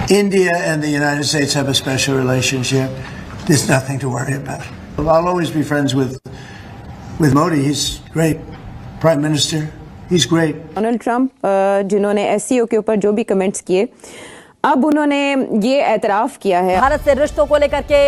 India and the United States have a special relationship. There's nothing to worry about. I'll always be friends with Modi. He's great. Prime Minister. He's great. Donald Trump जिन्होंने SCO के ऊपर जो भी comments किए, अब उन्होंने ये एतराफ़ किया है। भारत से रिश्तों को लेकर के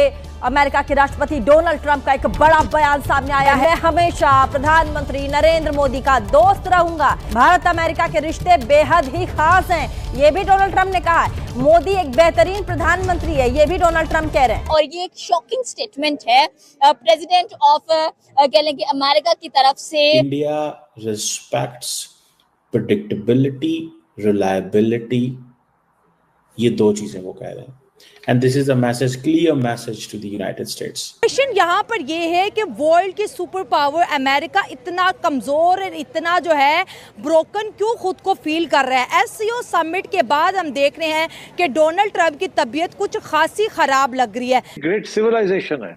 अमेरिका के राष्ट्रपति डोनाल्ड ट्रंप का एक बड़ा बयान सामने आया है। हमेशा प्रधानमंत्री नरेंद्र मोदी का दोस्त रहूंगा। भारत अमेरिका के रिश्ते बेहद ही खास हैं, ये भी डोनाल्ड ट्रंप ने कहा है। मोदी एक बेहतरीन प्रधानमंत्री है, ये भी डोनाल्ड ट्रंप कह रहे हैं। और ये एक शॉकिंग स्टेटमेंट है प्रेसिडेंट ऑफ कह लें कि अमेरिका की तरफ से। इंडिया रिस्पेक्ट्स प्रेडिक्टेबिलिटी, रिलायबिलिटी, ये दो चीजें वो कह रहे हैं। And this is a message, clear message to the United States. Question यहाँ पर ये है कि वर्ल्ड के सुपर पावर अमेरिका इतना कमजोर और इतना जो है ब्रोकन क्यों खुद को फील कर रहा है। एससीओ समिट के बाद हम देख रहे हैं कि डोनाल्ड ट्रंप की तबीयत कुछ खासी खराब लग रही है। ग्रेट सिविलाइजेशन है,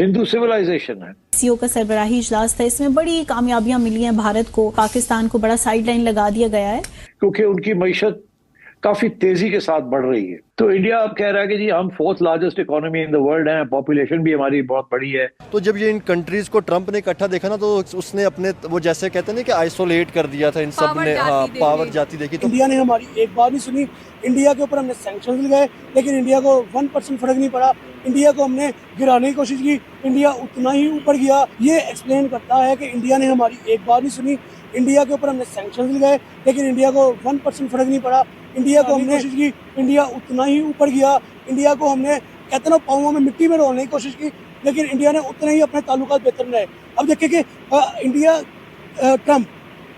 हिंदू सिविलाइजेशन है। एससीओ का सरबराही इजलास था, इसमें बड़ी कामयाबियां मिली हैं भारत को। पाकिस्तान को बड़ा साइडलाइन लगा दिया गया है क्योंकि उनकी मईशत काफी तेजी के साथ बढ़ रही है। तो इंडिया अब कह रहा है कि जी हम fourth largest economy in the world हैं, पॉपुलेशन भी हमारी बहुत बड़ी है। तो जब ये इन कंट्रीज को ट्रंप ने इकट्ठा देखा ना, तो उसने अपने वो जैसे कहते हैं ना कि आइसोलेट कर दिया था इन सब ने। पावर जाती देखी। तो इंडिया ने हमारी एक बात नहीं सुनी। इंडिया के ऊपर हमने सैंक्शन लगाए, लेकिन इंडिया को 1% फर्क नहीं पड़ा। इंडिया को हमने गिराने की कोशिश की, इंडिया उतना ही ऊपर गया। ये एक्सप्लेन करता है कि इंडिया ने हमारी एक बात नहीं सुनी। इंडिया के ऊपर हमने सैंक्शन लगाए, लेकिन इंडिया को 1% फर्क नहीं पड़ा। इंडिया को हमने कोशिश की, इंडिया उतना ही ऊपर गया। इंडिया को हमने कहते ना पाँवों में मिट्टी में रोलने की कोशिश की, लेकिन इंडिया ने उतने ही अपने ताल्लुकात बेहतर बनाए। अब देखिए कि इंडिया ट्रंप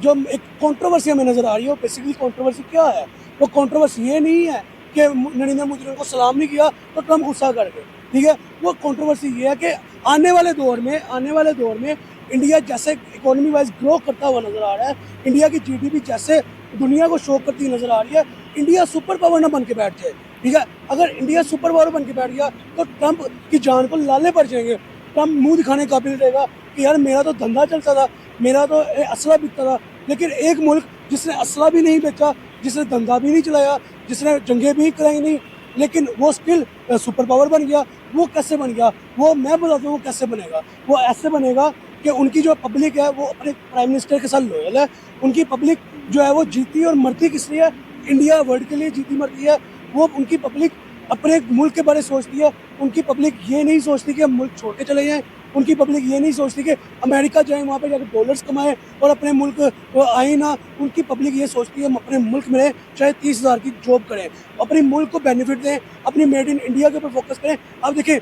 जो एक कंट्रोवर्सी हमें नजर आ रही है, बेसिकली कंट्रोवर्सी क्या है? वो कंट्रोवर्सी ये नहीं है कि नरेंद्र मोदी ने उनको सलाम नहीं किया तो ट्रंप गुस्सा कर गए, ठीक है। वो कंट्रोवर्सी ये है कि आने वाले दौर में इंडिया जैसे इकोनॉमी वाइज ग्रो करता हुआ नजर आ रहा है, इंडिया की जीडीपी जैसे दुनिया को शो करती नजर आ रही है, इंडिया सुपर पावर ना बन के बैठ जाए, ठीक है। अगर इंडिया सुपर पावर बन के बैठ गया तो ट्रंप की जान को लाले पड़ जाएंगे। ट्रंप मुंह दिखाने काबिल रहेगा कि यार मेरा तो धंधा चलता था, मेरा तो असला बिकता था। लेकिन एक मुल्क जिसने असला भी नहीं बेचा, जिसने धंधा भी नहीं चलाया, जिसने जंगें भी कराई नहीं, लेकिन वो स्टिल सुपर पावर बन गया। वो कैसे बन गया? वो मैं बताता हूँ वो कैसे बनेगा। वो ऐसे बनेगा कि उनकी जो पब्लिक है वो अपने प्राइम मिनिस्टर के साथ लॉयल है। उनकी पब्लिक जो है वो जीती और मरती किस लिए है? इंडिया वर्ल्ड के लिए जीती मरती है। वो उनकी पब्लिक अपने मुल्क के बारे में सोचती है। उनकी पब्लिक ये नहीं सोचती कि हम मुल्क छोड़ के चले जाएँ। उनकी पब्लिक ये नहीं सोचती कि अमेरिका जाए, वहाँ पे जाकर डॉलर्स कमाएं और अपने मुल्क आए ना। उनकी पब्लिक ये सोचती है हम अपने मुल्क में रहें, चाहे 30,000 की जॉब करें, अपने मुल्क को बेनिफिट दें, अपनी मेड इन इंडिया के ऊपर फोकस करें। अब देखिए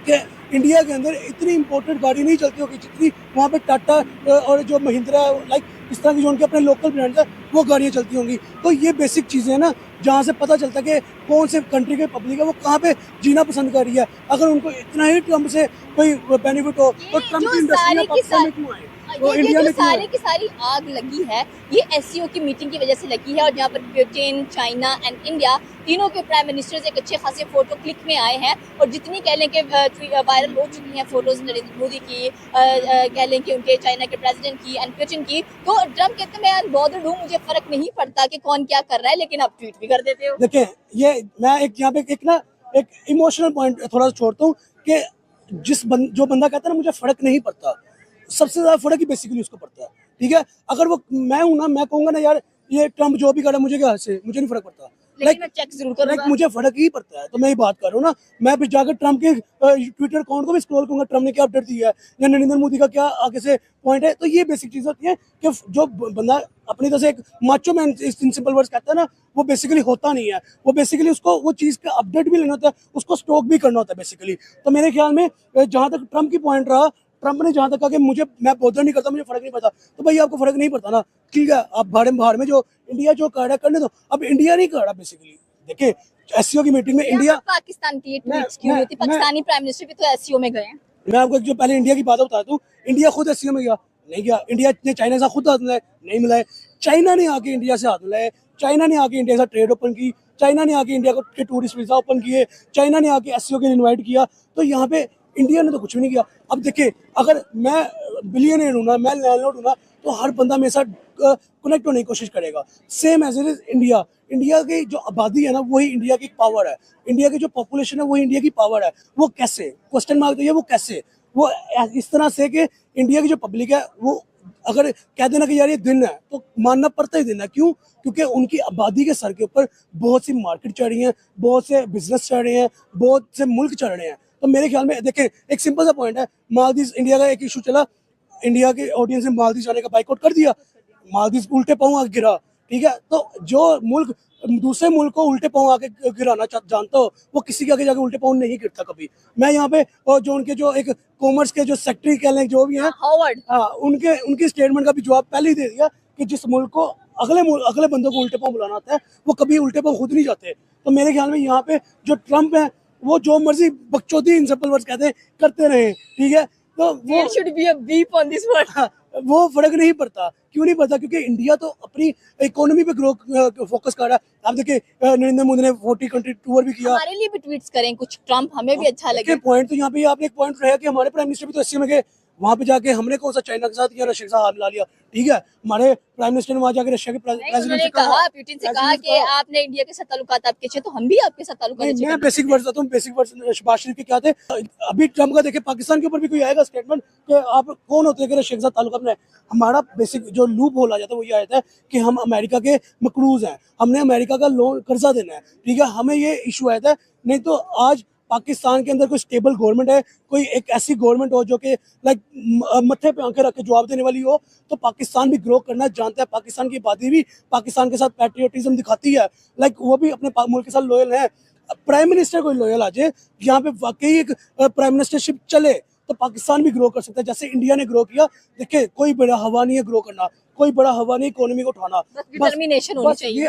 कि इंडिया के अंदर इतनी इंपोर्टेड गाड़ी नहीं चलती होगी जितनी वहाँ पे टाटा और जो महिंद्रा लाइक इस तरह की जो उनके अपने लोकल ब्रांड्स है वो गाड़ियाँ चलती होंगी। तो ये बेसिक चीज़ें हैं ना, जहाँ से पता चलता है कि कौन से कंट्री के पब्लिक है वो कहाँ पे जीना पसंद कर रही है। अगर उनको इतना ही ट्रंप से कोई बेनिफिट हो तो ट्रंप की इंडस्ट्री में पाकिस्तान में क्यों आए? तो ये जो सारी की सारी आग लगी है ये एससीओ की मीटिंग की वजह से लगी है। और जहाँ पर ब्रिटेन, चाइना एंड इंडिया तीनों के प्राइम मिनिस्टर्स एक अच्छे खासे फोटो क्लिक में आए हैं। और जितनी कह लें कि वायरल हो चुकी हैं फोटोज नरेंद्र मोदी की, कह लें कि उनके चाइना के प्रेसिडेंट की एंड पुतिन की, तो ट्रंप कहते हैं मैं बॉदर्ड हूँ, मुझे फर्क नहीं पड़ता कि कौन क्या कर रहा है, लेकिन आप ट्वीट भी कर देते हो। देखिए ये मैं एक यहाँ पे एक इमोशनल पॉइंट थोड़ा सा छोड़ता हूँ कि जो बंदा कहता है ना मुझे फर्क नहीं पड़ता, सबसे ज्यादा फर्क ही बेसिकली उसको पड़ता है, ठीक है। अगर वो मैं हूं ना, मैं कहूंगा ना यार ये ट्रंप जो भी कर रहा है मुझे क्या से मुझे नहीं फर्क पड़ता, लेकिन चेक जरूर करूंगा, मुझे फर्क ही पड़ता है। तो मैं ये बात कर रहा हूँ ना, मैं फिर जाकर ट्रंप के ट्विटर अकाउंट को भी स्क्रॉल करूंगा, ट्रंप ने क्या अपडेट दिया है या नरेंद्र मोदी का क्या आगे से पॉइंट है। तो ये बेसिक चीज होती है कि जो बंदा अपनी तरह से एक माचो मैन सिंपल वर्ड्स कहता है ना, वो बेसिकली होता नहीं है। वो बेसिकली उसको वो चीज का अपडेट भी लेना होता है, उसको स्टॉक भी करना होता है बेसिकली। तो मेरे ख्याल में जहां तक ट्रंप की पॉइंट रहा, ट्रंप ने जहां तक कहा कि मैं बॉदर नहीं करता, मुझे फर्क नहीं पड़ता, तो भाई आपको फर्क नहीं पड़ता ना, ठीक है। आप बाहर में जो इंडिया जो कर रहा है करने दो। अब इंडिया नहीं कर रहा बेसिकली। देखिए एससीओ की मीटिंग में इंडिया पाकिस्तान की क्यों होती? पाकिस्तानी प्राइम मिनिस्टर भी तो एससीओ में गए हैं। मैं आपको जो पहले इंडिया की बात बताता हूँ, इंडिया खुद एससीओ में गया नहीं गया। इंडिया ने चाइना से खुद हाथ मिलाए नहीं मिलाए। चाइना ने आके इंडिया से हाथ मिलाए, चाइना ने आके इंडिया से ट्रेड ओपन की, चाइना ने आके इंडिया को टूरिस्ट वीजा ओपन किए, चाइना ने आके एससीओ के लिए इन्वाइट किया। तो यहाँ पे इंडिया ने तो कुछ भी नहीं किया। अब देखिए अगर मैं बिलियनियर हूँ ना, मैं लैंडलॉर्ड हूँ ना, तो हर बंदा मेरे साथ कनेक्ट होने की कोशिश करेगा। Same as it is India, India की जो आबादी है ना वही इंडिया की पावर है, इंडिया की जो पॉपुलेशन है वही इंडिया की पावर है। वो कैसे, क्वेश्चन मार्क तो ये वो कैसे, वो इस तरह से कि इंडिया की जो पब्लिक है वो अगर कह देना कि यार ये दिन है तो मानना पड़ता ही दिन है। क्यों? क्योंकि उनकी आबादी के सर के ऊपर बहुत सी मार्केट चढ़ रही हैं, बहुत से बिजनेस चढ़ रहे हैं, बहुत से मुल्क चढ़ रहे हैं। तो मेरे ख्याल में देखें, एक सिंपल सा पॉइंट है, मालदीव इंडिया का एक इशू चला, इंडिया के ऑडियंस ने मालदीव जाने का बाइकआउट कर दिया, मालदीव उल्टे पांव आके गिरा, ठीक है। तो जो मुल्क दूसरे मुल्क को उल्टे पांव आके गिराना जानता हो वो किसी के आगे जाके उल्टे पांव नहीं गिरता कभी। मैं यहाँ पे और जो उनके जो एक कॉमर्स के जो सेक्रेटरी कह लें जो भी हैं हॉवर्ड, उनकी स्टेटमेंट का भी जवाब पहले ही दे दिया कि जिस मुल्क को अगले बंदों को उल्टे पांव बुलाना आता है वो कभी उल्टे पांव खुद नहीं जाते। तो मेरे ख्याल में यहाँ पे जो ट्रम्प है वो जो मर्जी बकचोदी इन सिंपल वर्ड्स कहते हैं करते रहे, ठीक है। तो वो should be a beep on this word. वो फर्क नहीं पड़ता। क्यों नहीं पड़ता? क्योंकि इंडिया तो अपनी इकोनॉमी पे ग्रो फोकस कर रहा है। आप देखिए नरेंद्र मोदी ने 40 कंट्री टूर भी किया। हमारे लिए भी ट्वीट्स करें कुछ, ट्रम्प हमें भी अच्छा लगे। पॉइंट तो यहाँ पे आपने एक पॉइंट रहा कि हमारे प्राइम मिनिस्टर भी तो एससीओ में गए, वहां पे जाके हमने कौन सा चाइना के साथ या रशिया के साथ हाथ मिला लिया, ठीक है। हमारे प्राइम मिनिस्टर ने वहां जाके रशिया के प्रेसिडेंट उन्होंने कहा, पुतिन से कहा कि आपने इंडिया के साथ ताल्लुकात आपके अच्छे, तो हम भी आपके साथ ताल्लुकात अच्छे। मैं बेसिक वर्ड्स बताता हूँ, बेसिक वर्ड्स शहबाज शरीफ के क्या थे। अभी ट्रम्प का देखिए पाकिस्तान के ऊपर भी कोई आएगा स्टेटमेंट कि आप कौन होते हैं कि रशिया के साथ ताल्लुकात में। हमारा बेसिक जो लूप होल आ जाता है वो ये आता है कि हम अमेरिका के मकरूज हैं, हमने अमेरिका का लोन कर्जा देना है, ठीक है। हमें ये इशू आता है। नहीं तो आज पाकिस्तान के अंदर कोई स्टेबल गवर्नमेंट है, कोई एक ऐसी गवर्नमेंट हो जो कि लाइक मत्थे पे आंखें रख के जवाब देने वाली हो, तो पाकिस्तान भी ग्रो करना जानता है। पाकिस्तान की आबादी भी पाकिस्तान के साथ पैट्रियोटिज्म दिखाती है, लाइक वो भी अपने मुल्क के साथ लॉयल है। प्राइम मिनिस्टर कोई लॉयल आ जाए, यहाँ पे वाकई एक प्राइम मिनिस्टरशिप चले तो पाकिस्तान भी ग्रो कर सकता है जैसे इंडिया ने ग्रो किया। देखिए कोई बड़ा हवा नहीं है ग्रो करना, कोई बड़ा हवा नहीं इकोनॉमी को उठाना, डिटर्मिनेशन होनी चाहिए।